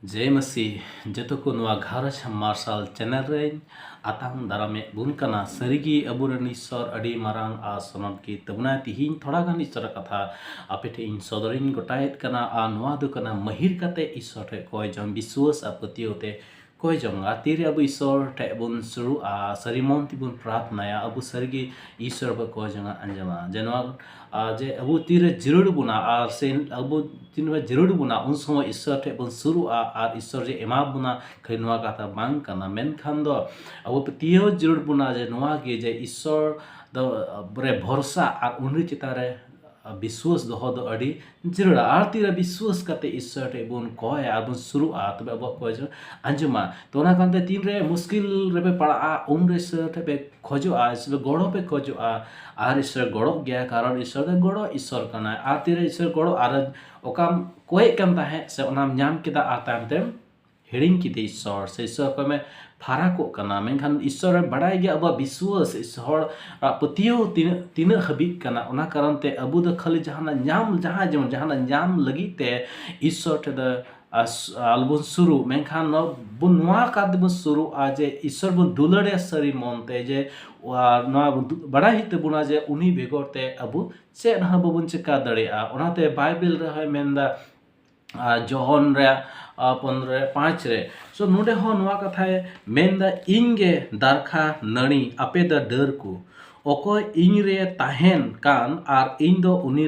जय मसीह जतो को नवा घारज मार्शल चैनल रे आताम दारामे बुन कना सरिगी अबुरन ईश्वर अडी मारांग आ सनद की तबना तिहिन थोड़ा गान ईश्वर कथा अपेटे इन सदरिन गोटायत कना आ नवा दु कना महिर कते ईश्वर रे कोय जम विश्वास अपतियोते कोय जंगा तीरे अब ईश्वर टे बुन सुरु आ सरिमोन तिबुन प्रार्थनाया अब सरगी ईश्वर ब कोय जंगा अंजमा जनवा जे अब तीरे जरूर बुना आ से अब तीन जरूर बुना उन समय ईश्वर टे बुन सुरु आ ईश्वर जे एमा बुना खैनवा कथा बांग कना मेन खान दो अब पतियो जरूर बुना जे नवा के जे ईश्वर द बरे भरोसा आ उनरी चितारे विश्वास दोहो दो अड़ी जरूर आरतीरा विश्वास करते ईश्वर टे बुन कोय आ बुन शुरू आ तबे अब कोय जो अंजुमा तो ना कांते तीन रे मुश्किल रे पे पड़ा आ उमरे ईश्वर टे पे खोजो आ ईश्वर गड़ो पे खोजो आ आर ईश्वर गड़ो गया कारण ईश्वर दे गड़ो ईश्वर कना आरतीरा ईश्वर गड़ो आर ओकाम कोय कम ताहे से ओनाम ᱧᱟᱢ केदा आ तामते हिड़िंग की ईश्वर से ईश्वर को में फाराक कना मेनखान ईश्वर बड़ाई गया अब विश्वास ईश्वर पतियो तीन हबी कना ओना कारण ते अबु द खाली जहाना ᱧाम जहां जम जहाना ᱧाम लगी ते ईश्वर ते द आलबुन शुरू मेनखान न बुनवा का बुन शुरू आजे ईश्वर बुन दुलड़े सरी मोनते जे नवा बड़ाई ते बुना जे उनी बेगोरते अबु से ना बबुन चिका दड़े आ ओनाते बाइबल रे मेनदा जोहन रे 15:5 रे सो नोडे हो नवा कथा मेनदा इंगे दारखा नणी आपे द डर को ओको इन रे ताहेन कान आर इन दो उनी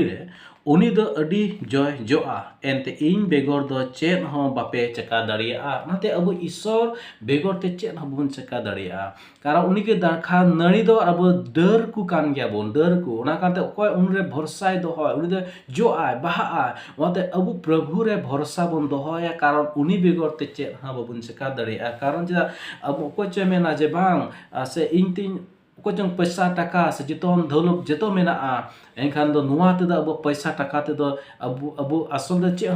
रे उनी दो अडी जय जोआ एनते इन बेगोर दो चेन हो बापे चका दड़िया नाते अब ईश्वर बेगोर ते चेन हो बुन चका दड़िया कारण उनी के दारखा नणी दो अब डर को कान गया बोन डर को ओना काते कोय उन रे भरोसा दो हो उनी दो जोआ बाहा वाते अब प्रभु रे भरोसा बन दो हो या कारण उनी बेगोर ते चेन हो बुन चका दड़िया कारण जे अब कोय चे मेना जे बांग से इन तीन को जों पैसा टाका से जितोन धौलत जेतो मेना एनखान दो नुवा ते अब पैसा टाका ते दो अब असल चे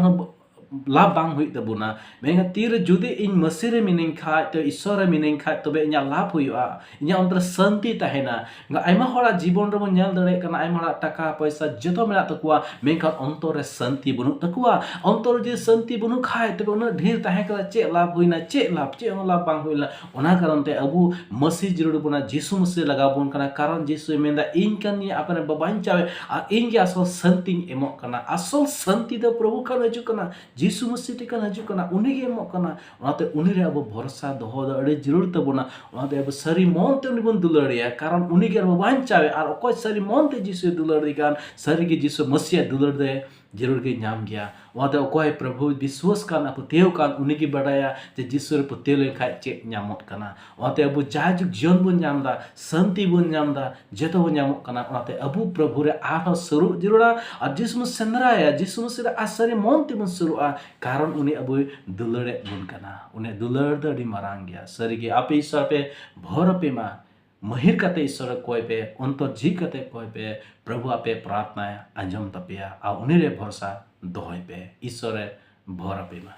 लाभ बांग हुई तबुना मेंगा तीर जुदे इन मसीरे मिनिंग खा तो ईश्वर मिनिंग खा तबे इना लाभ हुआ इना अंतर शांति तहेना आयमा हड़ा जीवन रे नेल दड़े कना आयमा हड़ा टाका पैसा जतो मेना तकुआ मेंखा अंतर रे शांति बनु तकुआ अंतर जे शांति बनु खाय तबे उना ढेर तहे कला चे लाभ हुइना चे लाभ बांग हुइला ओना कारण ते अबु मसी जरूर बना जीसु मसी लगा बुन कना कारण जीसु मेंदा इन कनी आपने बबाइन चावे आ इन के असल शांति एमो कना असल शांति दो प्रभु का हजू कना जीसु मसीह टिकन हजू कना उनी के एमो कना ओनाते उनी रे अब भरोसा दोहो द अड़ी जरूर तबना ओनाते अब सरी मन ते उनी बन दुलड़िया कारण उनी के बबाइन चावे आर ओको सरी मन ते जीसु दुलड़ी कान सरी के जीसु मसीह दुलड़ दे जरूर के नाम गया वहां ओकोय प्रभु विश्वास कान पतेव कान उनी की बड़ाया जे जीसु पतेव ले खाय चे नामत कना वहां अब जाजुक जीवन बुन नामदा शांति बुन नामदा जेतो बुन नामत कना वहां अबु प्रभु रे आह सुरु जरूरा और जिसम सेंद्राया जिसम से आसरी मन ते बुन सुरुआ कारण उनी अबु दुलड़े बुन कना उनी दुलड़ दड़ी मारांग गया सरी के आपे ईश्वर पे भर पे मा महिर कते ईश्वर कोय पे अंतर जी कते कोय पे प्रभु आपे प्रार्थना अंजम तपिया आ उनी रे भरोसा दोहय पे ईश्वर भर पे मा।